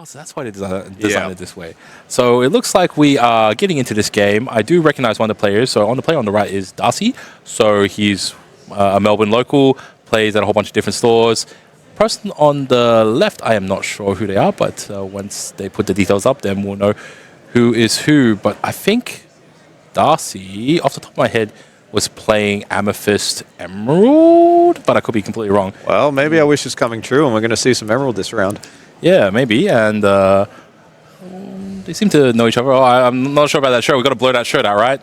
Oh, so that's why they designed it this way. So it looks like we are getting into this game. I do recognize one of the players. So on the player on the right is Darcy. So he's a Melbourne local, plays at a whole bunch of different stores. Person on the left, I am not sure who they are, but once they put the details up, then we'll know who is who. But I think Darcy, off the top of my head, was playing Amethyst Emerald, but I could be completely wrong. Well, maybe our wish is coming true, and we're going to see some Emerald this round. Yeah, maybe. And they seem to know each other. Oh, I'm not sure about that shirt. We've got to blur that shirt out, right?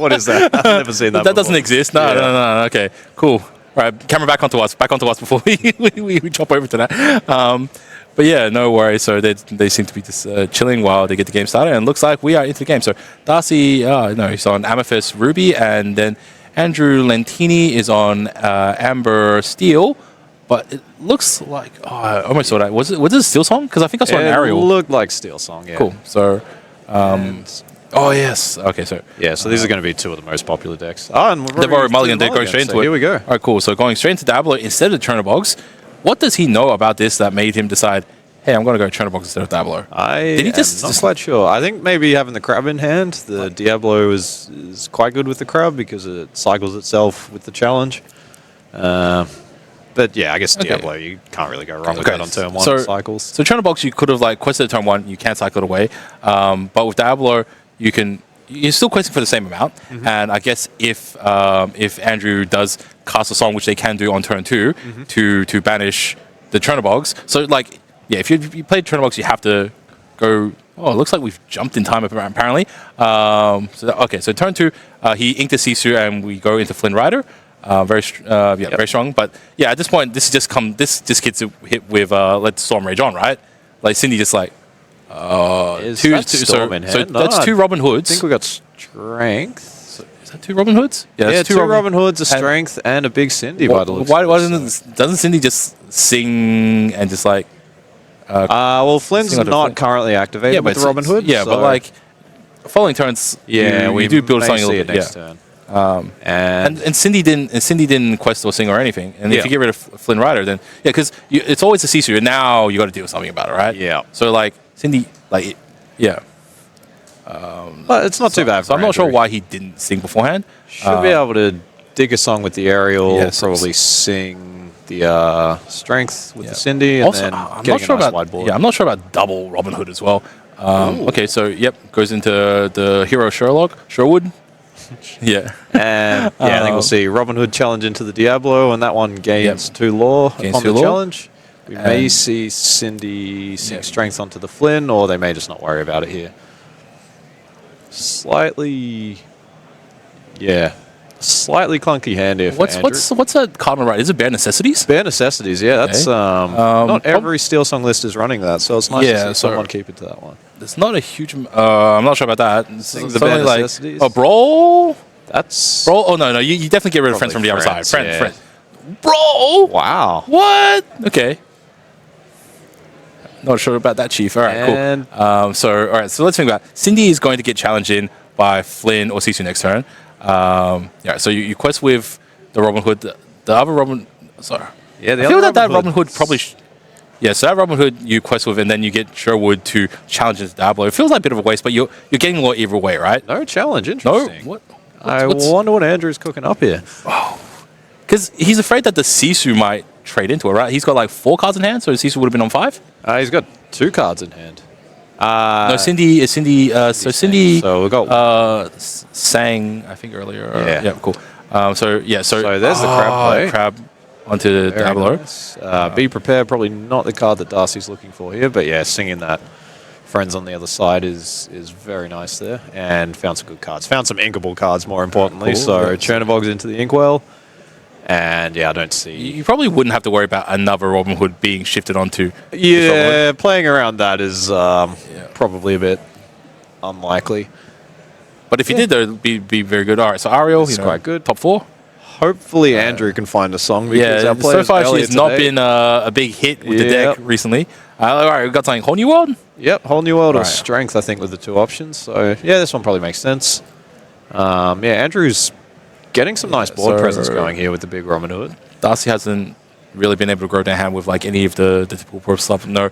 What is that? I've never seen that That before. doesn't exist. No. Okay, cool. All right, camera back onto us before we chop over to that. But yeah, no worries. So they seem to be just chilling while they get the game started, and it looks like we are into the game. So Darcy, he's on Amethyst Ruby, and then Andrew Lentini is on Amber Steel. But it looks like I almost saw that. Was it a Steel Song? Because I think I saw an Ariel. It looked like Steel Song. Yeah. Cool. So. Oh yes. Okay. So so these are going to be two of the most popular decks. Oh, and they've already mulliganed. They're going straight into it. Here we go. All right. Cool. So going straight into Diablo instead of Chernobog. What does he know about this that made him decide, hey, I'm going to go Chernobog instead of Diablo? Did he just not quite sure. I think maybe having the crab in hand, the Diablo is quite good with the crab because it cycles itself with the challenge. But yeah, I guess Diablo, you can't really go wrong with that on turn one. Cycles. So Chernobog, you could have quested at turn one, you can't cycle it away. But with Diablo, you're still questing for the same amount. And I guess if Andrew does cast a song, which they can do on turn two, to banish the Chernobogs. So if you played Chernobogs, you have to go. Oh, it looks like we've jumped in time apparently. So turn two, he inked the Sisu, and we go into Flynn Rider. Very strong. But yeah, at this point, this just gets hit with let Storm Rage on, right? Like Cindy just that's two Robin Hoods. I think we got Strength. So is that two Robin Hoods? Yeah, two Robin Hoods, a Strength, and a big Cindy. Why doesn't Cindy just sing and just Flynn's not currently activated with the Robin Hood. Yeah, but following turns, we do build something a little bit. Next turn. And Cindy didn't quest or sing or anything. And if you get rid of Flynn Rider, then because it's always a Sisu, and now you got to do something about it, right? Yeah. So Cindy, but it's not too bad. So I'm not sure why he didn't sing beforehand. Should be able to dig a song with the Aerial, probably sing the Strength with the Cindy, and also, then I'm not sure about whiteboard. Yeah, I'm not sure about double Robin Hood as well. Okay, so goes into the hero Sherwood. Yeah. And I think we'll see Robin Hood challenge into the Diablo, and that one gains 2 lore upon the challenge. We may see Cindy sing Strength onto the Flynn, or they may just not worry about it here. Slightly clunky hand here for Andrew. What's that card on the right? Is it Bare Necessities? Bare Necessities, yeah. That's not every Steel Song list is running that, so it's nice to see someone keep it to that one. It's not a huge. I'm not sure about that. It's the Bare Necessities. Brawl. That's Brawl. Oh no, you definitely get rid of Friends from the other side. Friend. Brawl. Wow. What? Okay. Not sure about that, Chief. All right, cool. So let's think about it. Cindy is going to get challenged in by Flynn or Sisu next turn. So you quest with the Robin Hood. The other Robin... Sorry. Yeah, I feel that Robin Hood probably... so that Robin Hood you quest with, and then you get Sherwood to challenge into Diablo. It feels like a bit of a waste, but you're getting lore either way, right? No challenge. Interesting. No? I wonder what Andrew's cooking up here. Oh. Because he's afraid that the Sisu might trade into it, right? He's got 4 cards in hand, so Sisu would have been on 5? He's got 2 cards in hand. No, Cindy. Cindy. So we got sang, I think earlier. Yeah. Cool. So there's the crab play. Crab onto Diablo. Nice. Be prepared. Probably not the card that Darcy's looking for here, but singing that Friends on the other side is very nice there, and found some good cards. Found some inkable cards, more importantly. Cool, so Chernobog's into the Inkwell. And I don't see... You probably wouldn't have to worry about another Robin Hood being shifted onto... Yeah, playing around that is probably a bit unlikely. But if you did, though, it'd be very good. All right, so Ariel, it's quite good. Top 4. Hopefully Andrew can find a song. Because our so far she's not been a big hit with the deck recently. All right, we've got something. Whole New World? Yep, Whole New World or Strength, I think, with the 2 options. So, this one probably makes sense. Andrew's... getting some nice board presence going here with the big Robin Hood. Darcy hasn't really been able to grow their hand with like any of the typical pro stuff. No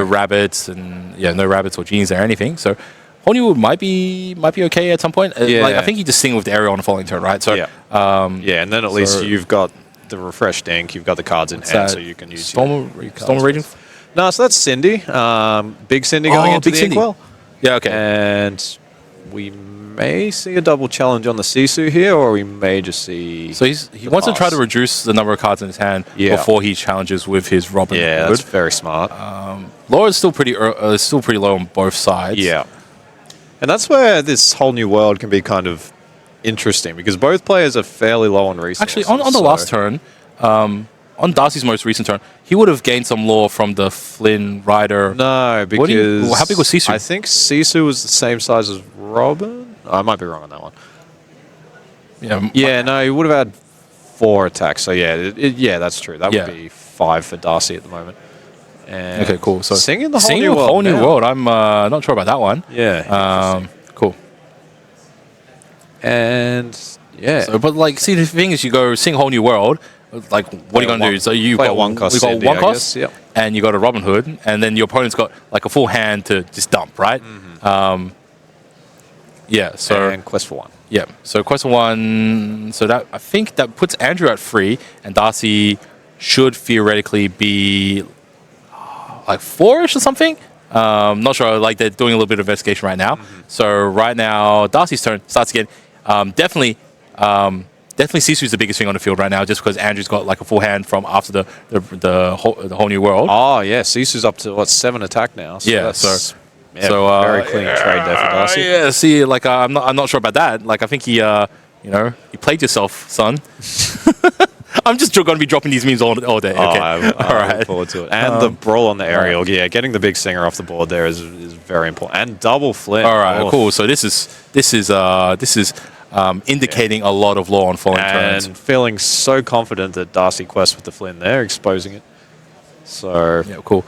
rabbits and no rabbits or genies or anything. So whole new world might be okay at some point. Like I think you just sing with the area on the following turn, right? So and then at least you've got the refreshed ink, you've got the cards in hand, so you can use Storm Raging. No, so that's Cindy. Big Cindy going into the Inkwell. Yeah, okay. And we may see a double challenge on the Sisu here, or we may just see. So he wants to try to reduce the number of cards in his hand before he challenges with his Robin Hood. Yeah, that's very smart. Law is still pretty low on both sides. Yeah, and that's where this whole new world can be kind of interesting because both players are fairly low on resources. Actually, on the last turn, on Darcy's most recent turn, he would have gained some lore from the Flynn Rider. No, because how big was Sisu? I think Sisu was the same size as Robin. I might be wrong on that one. Yeah, no, he would have had 4 attacks. So yeah, that's true. That would be 5 for Darcy at the moment. And okay, cool. So singing the whole new world. I'm not sure about that one. Yeah. Cool. And yeah. So, but like, see, the thing is, you go sing whole new world. Like, what are you going to do? So you've got one cost, and you got a Robin Hood, and then your opponent's got like a full hand to just dump, right? So and quest for 1. Yeah, so quest for 1. So that I think that puts Andrew at 3, and Darcy should theoretically be like 4-ish or something. Not sure. Like they're doing a little bit of investigation right now. So right now, Darcy's turn starts again. Definitely Sisu's the biggest thing on the field right now, just because Andrew's got like a full hand from after the whole new world. Oh yeah, Sisu's up to 7 attack now. So so very clean trade there for Darcy. Yeah, see, like I'm not sure about that. Like I think he he played yourself, son. I'm just going to be dropping these memes all day. Okay, I look forward to it. And the brawl on the aerial, getting the big singer off the board there is very important. And double Flynn. All right, cool. So this is indicating a lot of law on falling turns. And feeling so confident that Darcy quests with the Flynn there, exposing it. So cool.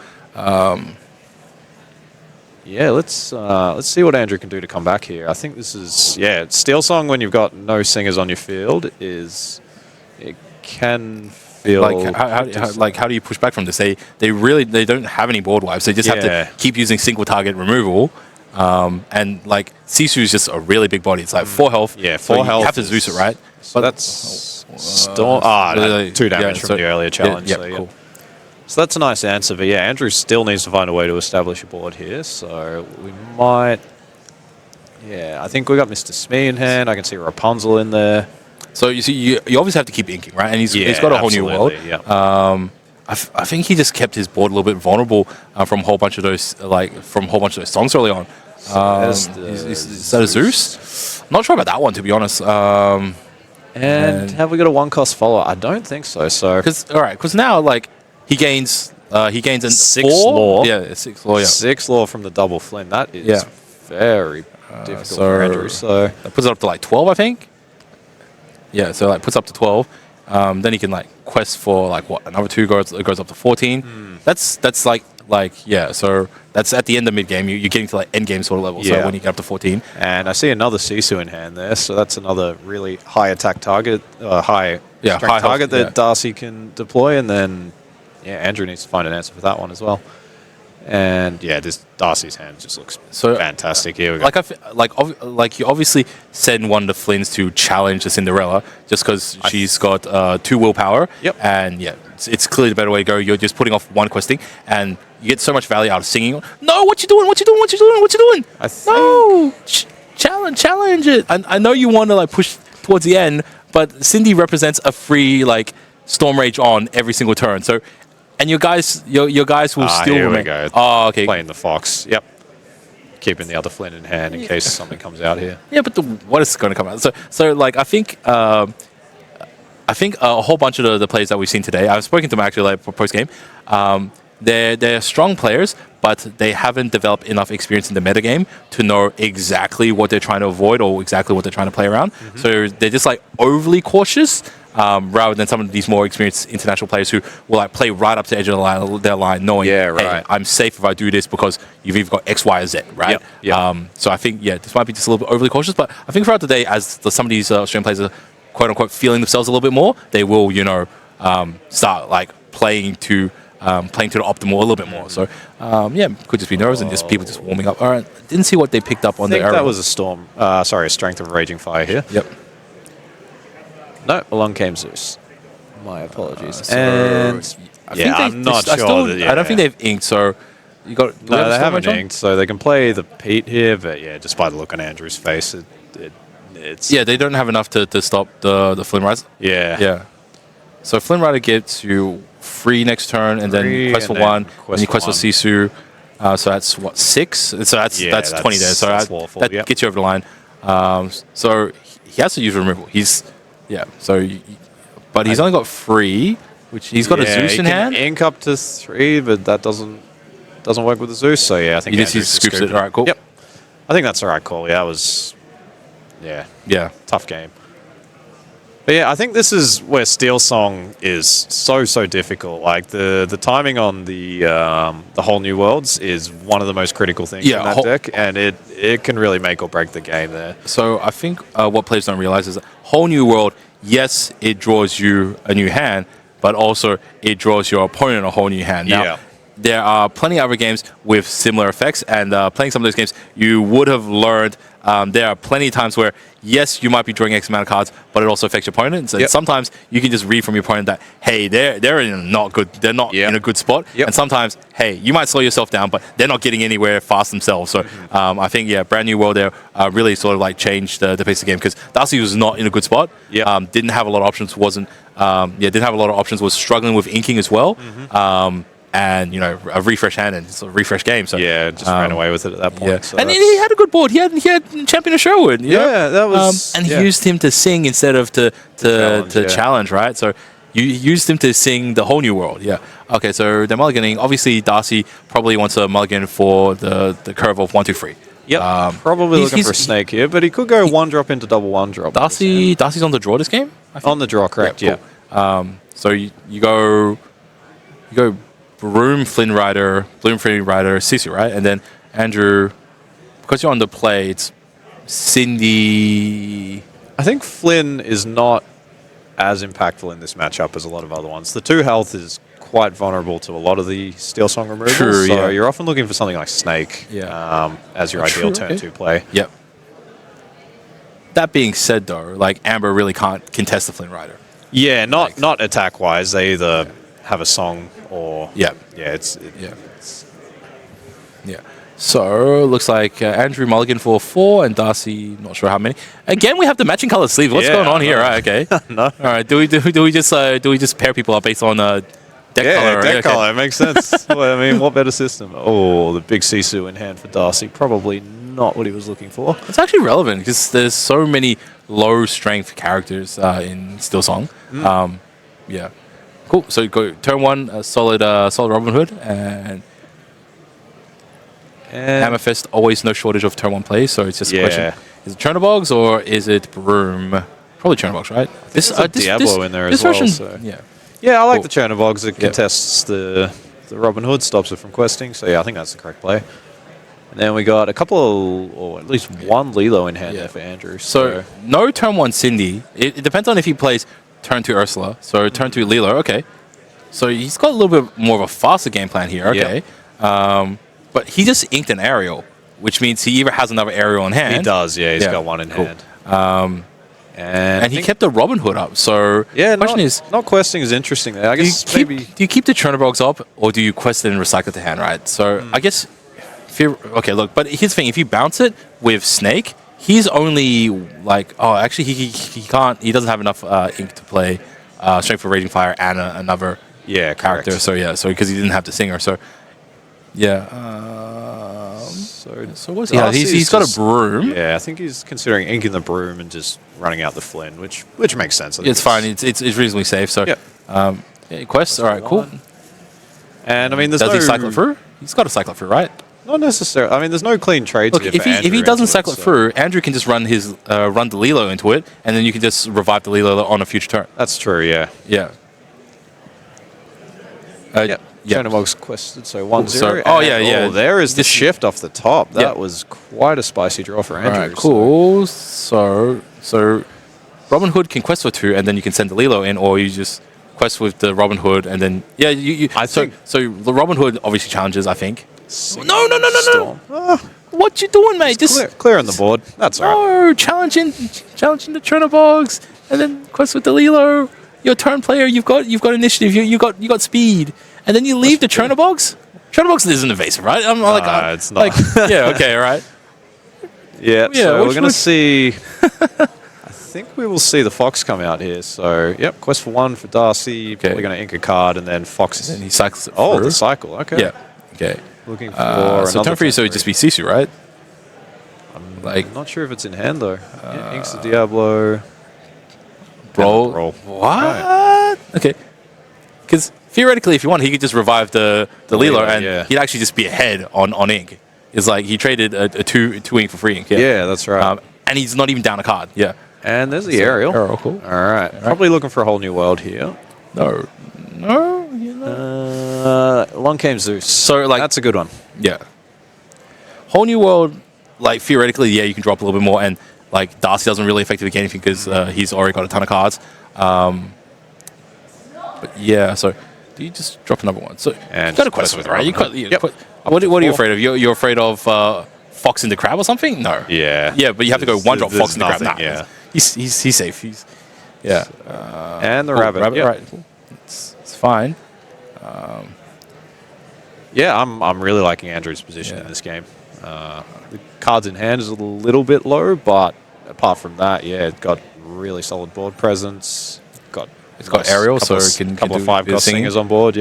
Let's see what Andrew can do to come back here. I think this is Steel Song when you've got no singers on your field it can feel how do you push back from this? They don't have any board wipes. They just have to keep using single target removal. And like Sisu is just a really big body. It's like 4 health. Yeah, 4 health. You have to Zeus it, right? So that's Storm. 2 damage from the earlier challenge. Cool. So that's a nice answer. But yeah, Andrew still needs to find a way to establish a board here. So we might. Yeah, I think we got Mr. Smee in hand. I can see Rapunzel in there. So you see, you obviously have to keep inking, right? And he's got a whole new world. Yeah. I think he just kept his board a little bit vulnerable from a whole bunch of those songs early on. Is that a Zeus? Not sure about that one, to be honest. And have we got a 1-cost follow? I don't think so. So because now like he gains a 6 lore. Yeah, 6 lore. Yeah, 6 lore from the double Flynn. That is very difficult for Andrew. So that puts it up to like 12, I think. Yeah, so like puts up to 12. Then he can like quest for like another 2 goes up to 14. That's like so that's at the end of mid game. You're getting to like end game sort of level. So when you get up to 14, and I see another Sisu in hand there. So that's another really high attack target, high strength target that Darcy can deploy, and then Andrew needs to find an answer for that one as well. And this Darcy's hand just looks fantastic. Here we go. Like you obviously send one of the Flynns to challenge the Cinderella just because she's got 2 willpower. Yep. And it's clearly the better way to go. You're just putting off 1 questing, and you get so much value out of singing. No, what you doing? What you doing? What you doing? What you doing? No, challenge it. I know you want to like push towards the end, but Cindy represents a free like Storm Rage on every single turn. So. And your guys will still here remain. We go. Oh, okay. Playing the Fox. Yep. Keeping the other Flynn in hand in case something comes out here. Yeah, but what is going to come out? So like I think a whole bunch of the players that we've seen today. I've spoken to them actually like post game. They're strong players, but they haven't developed enough experience in the metagame to know exactly what they're trying to avoid or exactly what they're trying to play around. So they're just like overly cautious. Rather than some of these more experienced international players who will like play right up to the edge of their line, knowing, hey, I'm safe if I do this because you've either got X, Y, or Z, right? Yep. So I think, this might be just a little bit overly cautious, but I think throughout the day, as some of these Australian players are quote unquote feeling themselves a little bit more, they will, start like playing to the optimal a little bit more. So yeah, could just be nerves and just people just warming up. All right, didn't see what they picked up on the arrow. That was a storm. Sorry, a strength of raging fire here. Yep. No, along came Zeus. My apologies. So and I'm not sure. I don't think they've inked. So you got no, they haven't inked. So they can play the Pete here, but yeah, just by the look on Andrew's face, it's they don't have enough to stop the Flynn Rider. Yeah. So Flynn Rider gets you 3 next turn, and then quest for 1, and you quest for Sisu. So that's what, 6? So that's 20 there. So that gets you over the line. So he has to use removal. But he's only got 3, which he's got a Zeus in hand. Ink up to 3, but that doesn't work with the Zeus. So yeah, I think he scoops it. All right, cool. Yep, I think that's the right call. Yeah, it was tough game. But yeah, I think this is where Steel Song is so difficult. Like the timing on the whole new worlds is one of the most critical things in that deck, and it can really make or break the game there. So I think what players don't realize is that whole new world, yes, it draws you a new hand, but also it draws your opponent a whole new hand. Now, there are plenty of other games with similar effects, and playing some of those games, you would have learned there are plenty of times where, yes, you might be drawing X amount of cards, but it also affects your opponent. So sometimes you can just read from your opponent that, hey, they're in not good, they're not in a good spot. And sometimes, hey, you might slow yourself down, but they're not getting anywhere fast themselves. So I think, brand new world there really sort of like changed the pace of the game, because Darcy was not in a good spot. Didn't have a lot of options. Didn't have a lot of options. Was struggling with inking as well. And a refresh hand and it's a refresh game. So just ran away with it at that point. So and he had a good board. He had Champion of Sherwood. That was. And he used him to sing instead of to challenge, right? So you used him to sing the whole new world. Okay, so they're mulliganing. Obviously, Darcy probably wants a mulligan for the curve of 1, 2, 3. Probably looking for a snake here, but he could go 1-drop into double 1-drop. Darcy's on the draw this game. On the draw, correct? Cool. So you go. Broom, Flynn Rider, Sisu, right? And then Andrew, because you're on the play, it's Cindy. I think Flynn is not as impactful in this matchup as a lot of other ones. The 2 health is quite vulnerable to a lot of the Steel Song removals. True, so you're often looking for something like Snake as your ideal turn 2 play. Yep. That being said, though, like Amber really can't contest the Flynn Rider. Yeah, not attack wise. They either have a song or So looks like Andrew mulligan for 4 and Darcy not sure how many. Again, we have the matching color sleeve. What's going on here? Right, okay. No. All right. Do we just pair people up based on deck color? Deck color. It makes sense. Well, I mean, what better system? Oh, the big Sisu in hand for Darcy. Probably not what he was looking for. It's actually relevant because there's so many low strength characters in Steel Song. Cool. So you go turn 1, solid Robin Hood, and Hammerfist. Always no shortage of turn 1 plays. So it's just a question: is it Chernobyls or is it Broom? Probably Chernobyls, right? There's Diablo in there as well. So. I like the Chernobyls. It contests the Robin Hood, stops it from questing. So I think that's the correct play. And then we got a couple, or at least one Lilo in hand there for Andrew. So no turn 1 Cindy. It depends on if he plays turn 2 Ursula. So turn 2 Lilo, okay. So he's got a little bit more of a faster game plan here, okay. But he just inked an aerial, which means he either has another aerial in hand. He does, he's got one in hand. And he kept the Robin Hood up. So the question is... Not questing is interesting there. I guess do you keep the Chernobyls up, or do you quest it and recycle it to hand, right? So I guess... but here's the thing. If you bounce it with Snake... He's only like he can't. He doesn't have enough ink to play Strength for Raging Fire and another character. Correct. So because he didn't have the singer. So so what's he's got a Broom. Yeah, I think he's considering inking the Broom and just running out the Flynn, which makes sense. It's fine. It's reasonably safe. So quests. All right, cool. And I mean, does he cycle it through? He's got to cycle it through, right? Not necessarily. I mean, there's no clean trades. Look, if he doesn't cycle it through, Andrew can just run the Lilo into it, and then you can just revive the Lilo on a future turn. That's true. Yeah. Chernobyls quested, so 1-0. Oh, there is the shift off the top. That was quite a spicy draw for Andrew. All right, cool. So Robin Hood can quest for 2, and then you can send the Lilo in, or you just quest with the Robin Hood, and then so the Robin Hood obviously challenges. I think. No. What you doing, mate? Just clearing the board. That's all right. No, challenging the Chernobog's, and then quest with the Lilo. Your turn player, you've got initiative. You got speed, and then you leave the Chernobog's. Chernobog's isn't evasive, right? I'm like, it's not. Yeah, okay, right. Yeah, so we're going to see... I think we will see the Fox come out here. So, yep, quest for 1 for Darcy. Okay. Probably going to ink a card, and then Fox is... And he cycles it through. the cycle, okay. Yeah, okay. Looking for so turn for you, so it'd just be Sisu, right? I'm not sure if it's in hand, though. Inks the Diablo. Roll. What? Right. Okay. Because theoretically, if you want, he could just revive the Lilo, and he'd actually just be ahead on ink. It's like he traded a two ink for 3 ink. Yeah, that's right. And he's not even down a card. Yeah. And there's the aerial. Aerial, cool. All right. Probably looking for a whole new world here. No. Long came Zeus. So like that's a good one. Yeah. Whole new world, like theoretically, you can drop a little bit more, and like Darcy doesn't really effectively get anything because he's already got a ton of cards. But yeah, so do you just drop another one? So you got a quest with it, right? What are you afraid of? You're afraid of Fox in the Crab or something? No. Yeah. Yeah, but you have to go one drop Fox in the Crab. Nah, yeah. He's safe. And the rabbit. Right. It's fine. I'm really liking Andrew's position in this game. The cards in hand is a little bit low, but apart from that, it's got really solid board presence. It's got aerial, so it can couple do of 5-cost singers on board.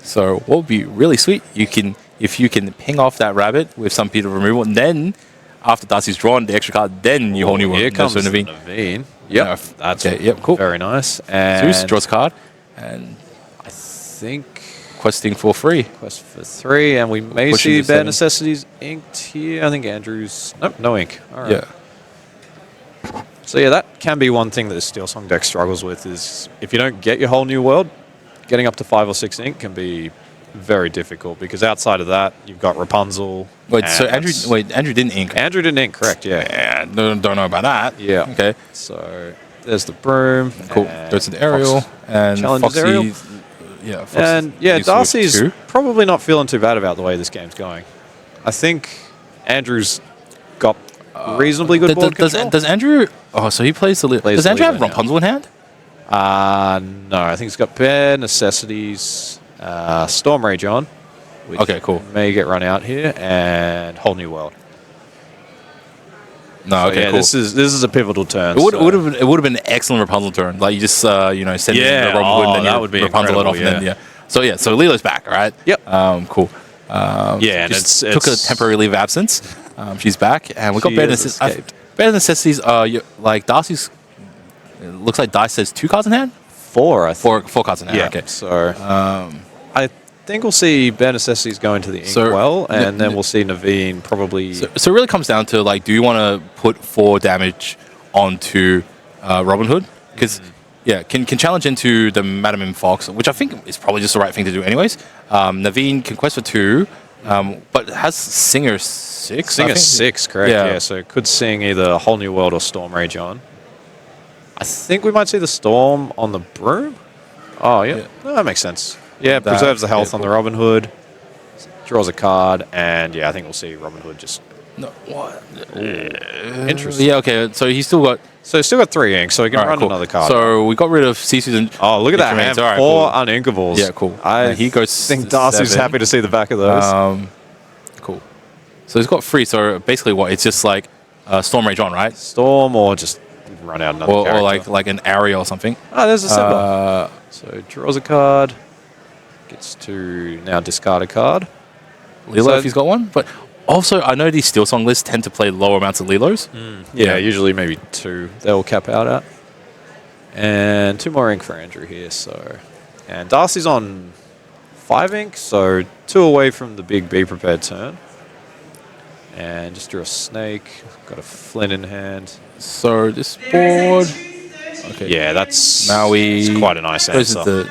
So what would be really sweet, if you can ping off that rabbit with some bit of removal, and then after Darcy's drawn the extra card, then you whole new here comes Naveen. Yep, that's cool. Very nice. And Zeus draws a card, and I think questing for 3. Quest for 3, and we may see Bare Necessities inked here. I think Andrew's no ink. All right. Yeah. So that can be one thing that the Steel Song deck struggles with, is if you don't get your whole new world, getting up to 5 or 6 ink can be very difficult, because outside of that, you've got Rapunzel. Andrew didn't ink. Andrew didn't ink, correct, Yeah, don't know about that. Yeah. Okay. So there's the broom. Cool. Goes to the aerial. And Foxy. Aerial. Yeah. And Darcy's probably not feeling too bad about the way this game's going. I think Andrew's got reasonably good board control. Does Andrew... Oh, so he plays the... Does Andrew have Rapunzel in hand? No, I think he's got Bare Necessities, Storm Rage on, which may get run out here, and Whole New World. No, okay, cool. This is a pivotal turn. It would have been an excellent Rapunzel turn. Like you just send in the Robin Hood, and then that would be Rapunzel it off, and then So Lilo's back, right? Yep. Cool. And it's took a temporary leave of absence. She's back, and we've got Bare Necessities. Bare Necessities. Like Darcy's. It looks like Dice says 2 cards in hand. 4, I think. 4 cards in hand. Yeah. Okay. So I think we'll see Bare Necessities go into the ink and then we'll see Naveen probably. So it really comes down to like, do you want to put 4 damage onto Robin Hood? Because can challenge into the Madam M Fox, which I think is probably just the right thing to do anyways. Naveen can quest for 2, but has Singer 6. Singer 6, correct? Yeah. So it could sing either Whole New World or Storm Rage on. I think we might see the Storm on the Broom. Oh, yeah. No, that makes sense. Yeah, preserves the health on the Robin Hood, draws a card, and I think we'll see Robin Hood just... No, what? Interesting. Yeah, okay, so he's still got... So he's still got 3 inks, so he can run another card. So we got rid of Cece's and... Oh, look at that, man. 4 uninkables. Yeah, cool. I think Darcy's happy to see the back of those. Cool. So he's got 3, so basically what? It's just like Storm Rage on, right? Storm or just run out another character. Or like an area or something. Oh, there's a symbol. So draws a card. Gets to now discard a card. Lilo if he's got one. But also, I know these Steel Song lists tend to play low amounts of Lilos. Yeah, usually maybe 2 they'll cap out at. And 2 more ink for Andrew here. And Darcy's on 5 ink, so 2 away from the big Be Prepared turn. And just drew a snake. Got a Flynn in hand. So this board... Okay. Yeah, that's quite a nice answer.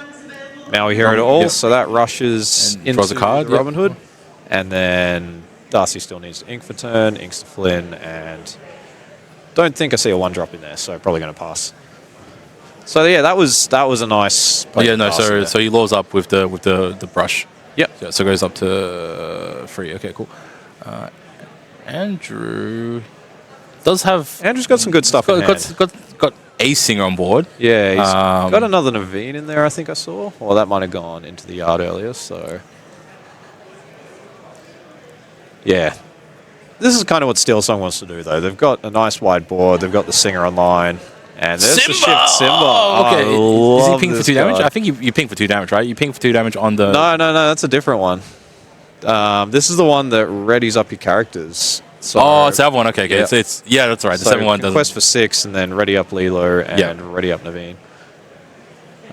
Maui Hero to all, so that rushes into draws a card, Robin Hood. And then Darcy still needs to ink for turn, inks to Flynn, and don't think I see a 1-drop in there, so probably going to pass. So yeah, that was a nice. Oh yeah, no. So he lures up with the brush. Yep. Yeah, so it goes up to 3. Okay, cool. Andrew does have. Andrew's got some good stuff. Got a singer on board. Yeah, he's got another Naveen in there. I think I saw. Well, that might have gone into the yard earlier. So yeah, this is kind of what Steel Song wants to do, though. They've got a nice wide board. They've got the singer online. And there's the shift Simba. Okay, is he ping for 2 damage? Card. I think you ping for 2 damage, right? You ping for 2 damage on the... No, that's a different one. This is the one that readies up your characters. So, oh, it's the other one. Okay. Yeah, it's yeah, that's right. The 7-1 doesn't... Quest for 6 and then ready up Lilo and ready up Naveen.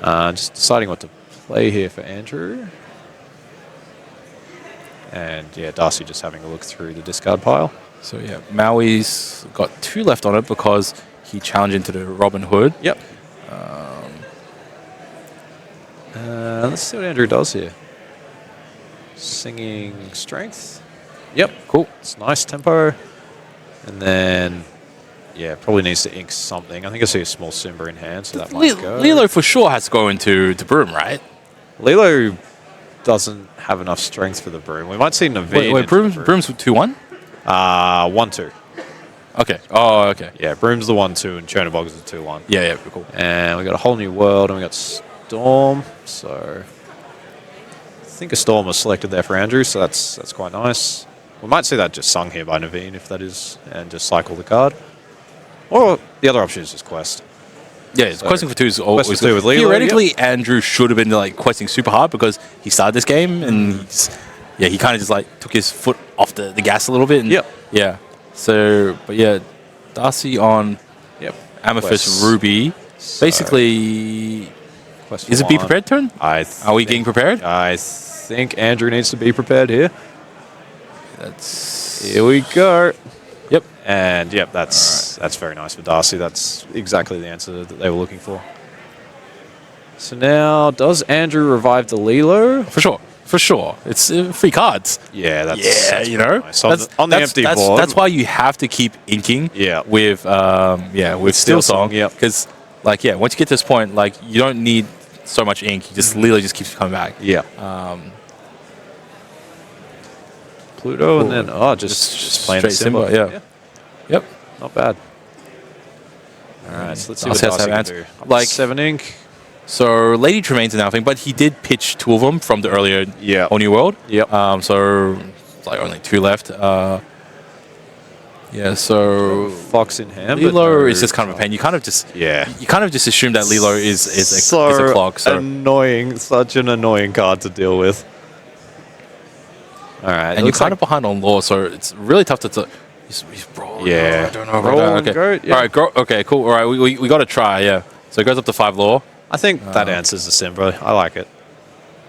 Just deciding what to play here for Andrew. And yeah, Darcy just having a look through the discard pile. So yeah, Maui's got 2 left on it because he challenged into the Robin Hood. Yep. Let's see what Andrew does here. Singing Strength. Yep, cool. It's nice tempo. And then, yeah, probably needs to ink something. I think I see a small Simba in hand, so that might go. Lilo for sure has to go into the Broom, right? Lilo doesn't have enough strength for the Broom. We might see Naveen. Wait, Broom's 2-1? 1-2. Okay. Oh, okay. Yeah, Broom's the 1-2 and Chernobog is the 2-1. Yeah, cool. And we got a whole new world and we got Storm. So I think a Storm was selected there for Andrew, so that's quite nice. We might see that just sung here by Naveen if that is, and just cycle the card. Or the other option is just quest. Yeah, so questing for 2 is always good. With Lilo, theoretically, Andrew should have been like questing super hard because he started this game and he kind of just like took his foot off the gas a little bit. And, yeah. So, but yeah, Darcy on Amethyst Ruby. So Basically, is it be prepared turn? Are we getting prepared? I think Andrew needs to be prepared here. Here we go. Yep. And yep, that's very nice for Darcy. That's exactly the answer that they were looking for. So now, does Andrew revive the Lilo? For sure. It's free cards. Yeah, that's nice. On the empty board. That's why you have to keep inking with Steel Song. Yeah. Because once you get to this point, like you don't need so much ink. You just Lilo just keeps coming back. Yeah. Pluto and then just playing the Simba. Yeah. Yep. Not bad. All right, so let's see what Darcy can do. Like 7 ink. So Lady Tremaine's an thing, but he did pitch 2 of them from the earlier Whole New World. Yep. So it's like only 2 left. So Fox in hand. Lilo is just kind of a pain. You kind of just assume that Lilo is a clock. So annoying, such an annoying card to deal with. All right, and you're kind of behind on lore, so it's really tough to. He's yeah. I don't know about that. Okay. All right. Okay. Cool. All right. We got to try. Yeah. So it goes up to 5 lore. I think that answers the Simba. I like it.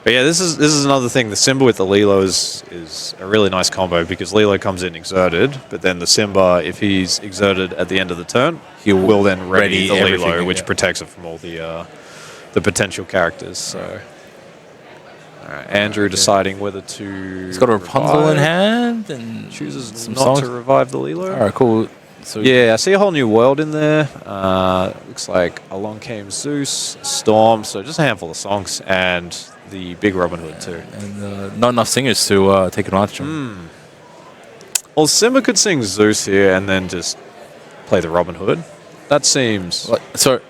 But yeah, this is another thing. The Simba with the Lilo is a really nice combo because Lilo comes in exerted, but then the Simba, if he's exerted at the end of the turn, he will then ready the Lilo, which protects it from all the potential characters. So, all right, Andrew deciding whether to. He's got a Rapunzel in hand and chooses not to revive the Lilo. All right, cool. So yeah, I see a whole new world in there. Looks like Along Came Zeus, Storm, so just a handful of songs, and the big Robin Hood too. And not enough singers to take advantage of. Well, Simba could sing Zeus here and then just play the Robin Hood. That seems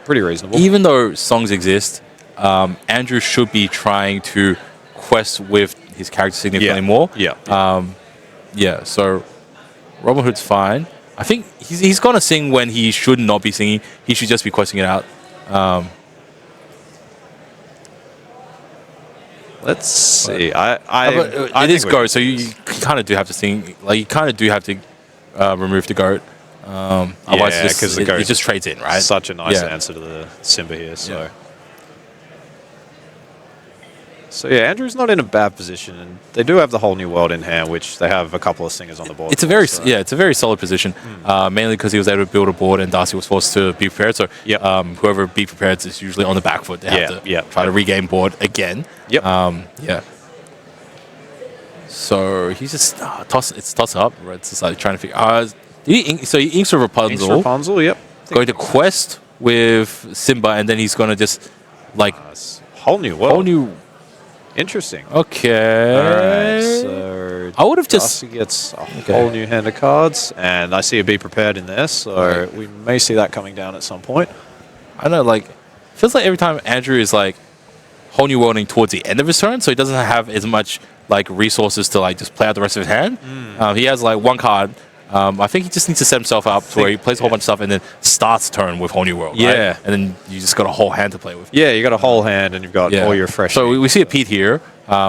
pretty reasonable. Even though songs exist, Andrew should be trying to quest with his character significantly more. Yeah. So Robin Hood's fine. I think he's going to sing when he should not be singing. He should just be questing it out. Let's see. It is goat, so you kind of do have to sing. Like you kind of do have to remove the goat. Otherwise, because the goat just trades in, right? Such a nice answer to the Simba here. So yeah, Andrew's not in a bad position, and they do have the whole new world in hand, which they have a couple of singers on the board. It's a very solid position, mainly because he was able to build a board, and Darcy was forced to be prepared. So whoever be prepared is usually on the back foot. They have to try to regain board again. So he's just toss up. Right? It's just like trying to figure. He inks a Rapunzel. Rapunzel. Yep. Going to quest with Simba, and then he's gonna just like whole new world. whole new. Interesting. Okay. All right. So I would have just Darcy gets a whole new hand of cards, and I see a be prepared in there, so we may see that coming down at some point. I don't know, like feels like every time Andrew is like whole new worlding towards the end of his turn, so he doesn't have as much like resources to like just play out the rest of his hand. He has like one card. I think he just needs to set himself up to where he plays a whole bunch of stuff and then starts turn with whole new world. Yeah, right? And then you just got a whole hand to play with. Yeah, you got a whole hand and you've got all your fresh. So we see a Pete here,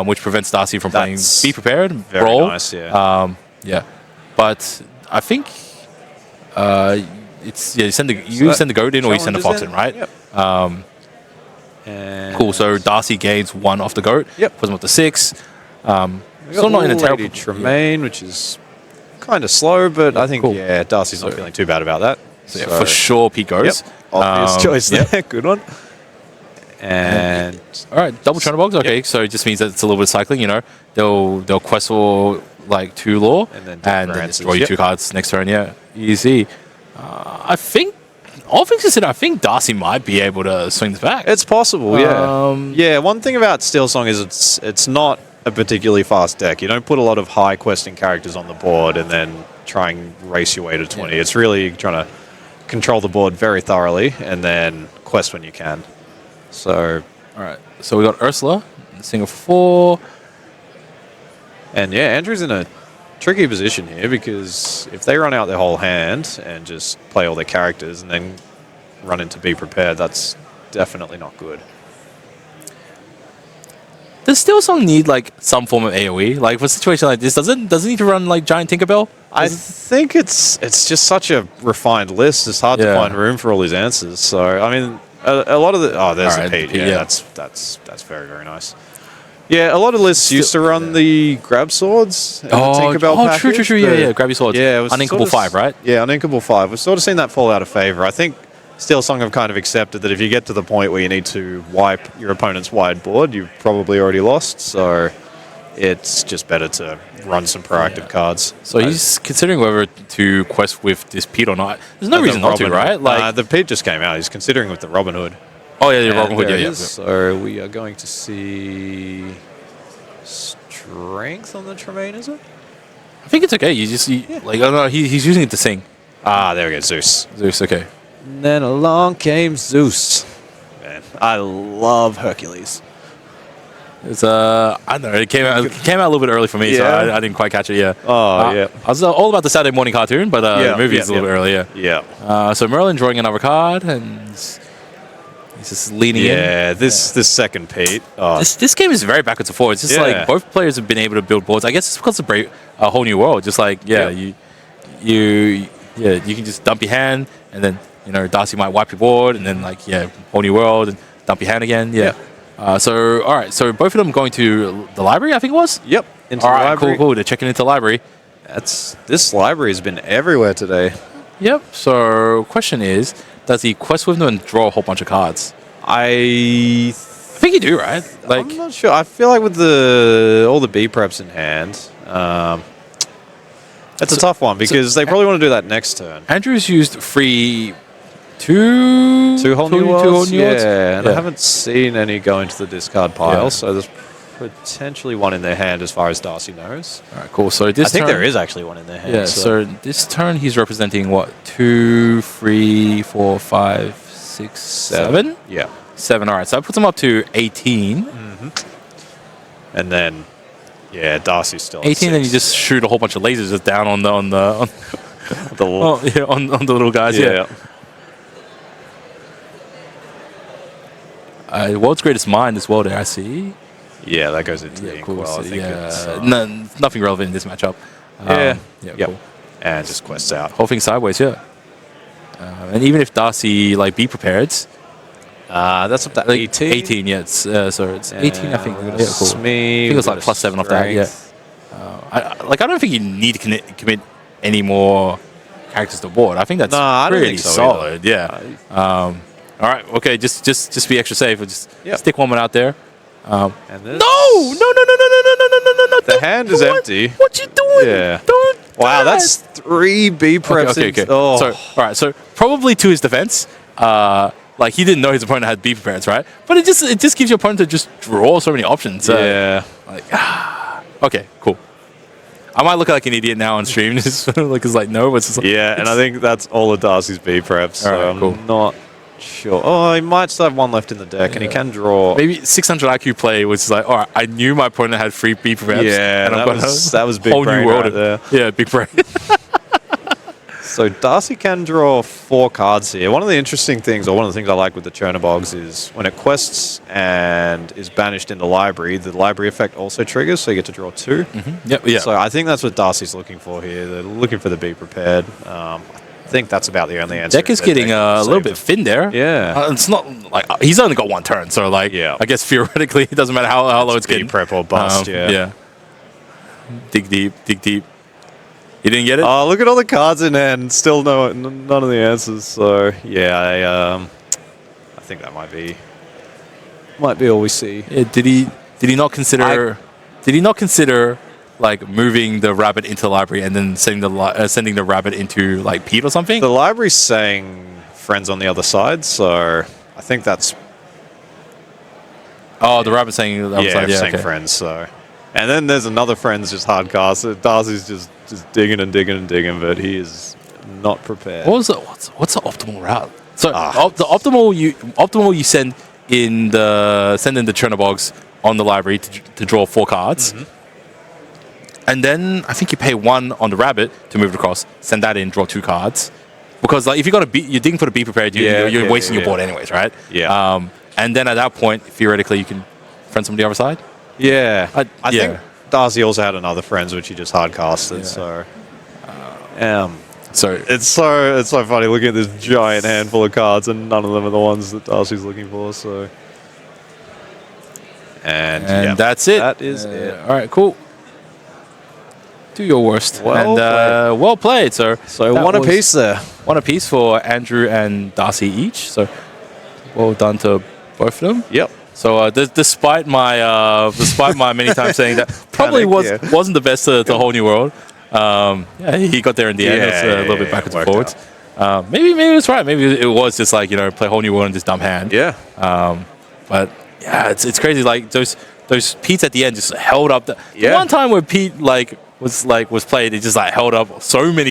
which prevents Darcy from playing. Be prepared, very roll. Nice, yeah. But I think it's you send the goat in or you send the fox in, right? Yep. Cool. So Darcy gains 1 off the goat. Yep. Puts him up to 6. Still not in a terrible Tremaine, which is kind of slow, but I think Darcy's not feeling too bad about that. So for sure, Pete goes. Yep. Obvious choice there. Good one. And all right, double China box. Okay, so it just means that it's a little bit of cycling. You know, they'll quest for like 2 lore and then draw you 2 cards next turn. Yeah, easy. I think. All things considered, I think Darcy might be able to swing this back. It's possible, yeah. One thing about Steel Song is it's not a particularly fast deck. You don't put a lot of high questing characters on the board and then try and race your way to 20. It's really trying to control the board very thoroughly and then quest when you can. So, all right. So we got Ursula, single 4. And yeah, Andrew's in a tricky position here because if they run out their whole hand and just play all their characters and then run into Be Prepared, that's definitely not good. Does Steel Song need like some form of AoE? Like for a situation like this, does it need to run like Giant Tinkerbell? I think it's just such a refined list. It's hard to find room for all these answers. So I mean, a lot of the there's a Pete. Yeah, that's very, very nice. Yeah, a lot of lists used to run the grab swords. And the Tinkerbell package, true. Yeah, grab your swords. Yeah, it was Uninkable 5, right? Yeah, Uninkable 5. We've sort of seen that fall out of favor. I think Steel Song have kind of accepted that if you get to the point where you need to wipe your opponent's wide board, you've probably already lost. So it's just better to run some proactive cards. So he's considering whether to quest with this Pete or not. There's no reason not to, right? Like the Pete just came out. He's considering with the Robin Hood. Oh yeah, the Robin Hood. Yeah. So we are going to see strength on the Tremaine, is it? I think it's okay. Like I don't know. He's using it to sing. Ah, there we go. Zeus. Okay. And then along came Zeus. Man, I love Hercules. It's I don't know. It came out a little bit early for me, so I didn't quite catch it. Yeah. Oh yeah. I was all about the Saturday morning cartoon, but the movie is a little bit earlier. Yeah. So Merlin drawing another card and he's just leaning in. Yeah. This second Pete. Oh. This game is very backwards and forwards. It's just like both players have been able to build boards. I guess it's because of a whole new world. Just like you can just dump your hand and then Darcy might wipe your board and then whole new world and dump your hand again. Yeah. So all right, so both of them going to the library, I think it was. Yep. Into the library. Cool. They're checking into the library. This library has been everywhere today. Yep. So question is, does he quest with them and draw a whole bunch of cards? I think you do, right? Like I'm not sure. I feel like with all the B preps in hand, that's a tough one because they probably want to do that next turn. Andrew's used two whole new worlds. And I haven't seen any go into the discard pile, so there's potentially one in their hand as far as Darcy knows. All right, cool. So I think there is actually one in their hand. Yeah, so this turn he's representing what? 2, 3, 4, 5, 6, 7? Yeah. 7, all right. So that puts him up to 18. Mm-hmm. And then, Darcy's still 18, then you just shoot a whole bunch of lasers just down on the little guys. Yeah. World's Greatest Mind as well there, I see. Yeah, that goes into the ink well, I think it's... nothing relevant in this matchup. Cool. And just quests out. Whole thing sideways, and even if Darcy, Be Prepared... that's up to 18. 18, yeah. It's 18, I think. Yeah, cool. I think it was +7 off that, I don't think you need to commit any more characters to the board. I think that's pretty solid, all right, okay, just be extra safe. Just stick one out there. No! The hand is empty. What you doing? Yeah. Don't. Wow, that's 3 B preps. Okay. Oh. So, all right, so probably to his defense, like he didn't know his opponent had B prepared, right? But it just gives your opponent to just draw so many options. Yeah. Like, okay, cool. I might look like an idiot now on stream. Just like no, it's just like, and I think that's all of Darcy's B preps. So right, cool. I'm not sure. Oh, he might still have one left in the deck, and he can draw. Maybe 600 IQ play was just like, all right, I knew my opponent had 3 B preps. Yeah, and that was big whole brain new world right there. Yeah, big brain. So Darcy can draw 4 cards here. One of the interesting things, or one of the things I like with the Chernobyls is when it quests and is banished in the library effect also triggers, so you get to draw 2. Yep, yeah. So I think that's what Darcy's looking for here. They're looking for the Be Prepared. I think that's about the only answer. Deck is getting a little bit thin there. Yeah. It's not like he's only got 1 turn, so like I guess theoretically it doesn't matter how low it's getting. Prep or bust, yeah. Dig deep, dig deep. You didn't get it? Oh, look at all the cards in hand. Still none of the answers. So yeah, I think that might be all we see. Yeah, did he not consider? Did he not consider like moving the rabbit into the library and then sending the rabbit into like Pete or something? The library's saying friends on the other side, so I think that's. Oh, the rabbit saying the other side. Yeah, saying friends. So, and then there's another friend's just hard cast. So Darcy's just digging and digging and digging, but he is not prepared. What's the optimal route? So the optimal you send in the Chernobyls on the library to draw 4 cards. And then I think you pay 1 on the rabbit to move it across. Send that in, draw 2 cards. Because like if you got you're digging for the B prepared, you're wasting your board anyways, right? Yeah. And then at that point, theoretically, you can friend someone the other side. Yeah. I think Darcy also had another friends which he just hard casted. So. So it's so funny looking at this giant handful of cards and none of them are the ones that Darcy's looking for. So. And that's it. That is it. All right, cool. Do your worst. Well played, sir. So 1 apiece there. 1 apiece for Andrew and Darcy each. So well done to both of them. Yep. So despite my many times saying that probably wasn't the best to Whole New World. He got there in the end. It's a little bit backwards and forwards. Maybe it's right. Maybe it was just like play Whole New World in this dumb hand. Yeah. But yeah, it's crazy. Like those Pete's at the end just held up. The one time where Pete was played, it just like held up so many